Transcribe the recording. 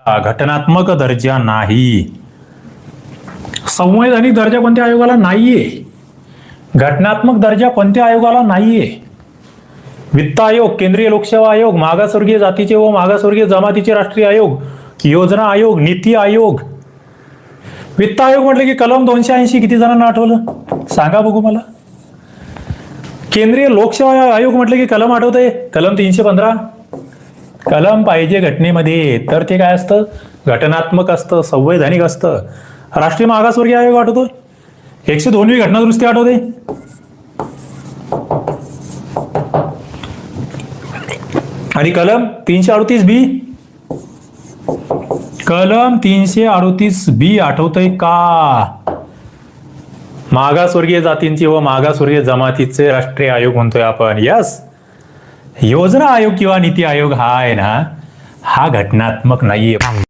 घटनात्मक दर्जा नाही. संवैधानिक दर्जा कोणत्या आयोगाला नाहीये. घटनात्मक दर्जा कोणत्या आयोगाला नाहीये. वित्त आयोग, केंद्रीय लोकसेवा आयोग, मागासवर्गीय जातीचे व मागासवर्गीय जमातीचे राष्ट्रीय आयोग, योजना आयोग, नीती आयोग. वित्त आयोग म्हटलं की कलम 280 किती जणांना आठवलं सांगा बघू मला. केंद्रीय लोकसेवा आयोग म्हटलं की कलम आठवतंय, कलम 315. कलम पाहिजे घटनेमध्ये तर ते काय असतं, घटनात्मक असतं, संवैधानिक असतं. राष्ट्रीय मागासवर्गीय आयोग आठवतोय, 102वी घटनादुरुस्ती आठवते. आणि कलम 338B, कलम 338B आठवतंय का. मागासवर्गीय जातींची व मागासवर्गीय जमातीचे राष्ट्रीय आयोग म्हणतोय आपण. यस, योजना आयोग किंवा नीती आयोग हा आहे ना, हा घटनात्मक नाहीये.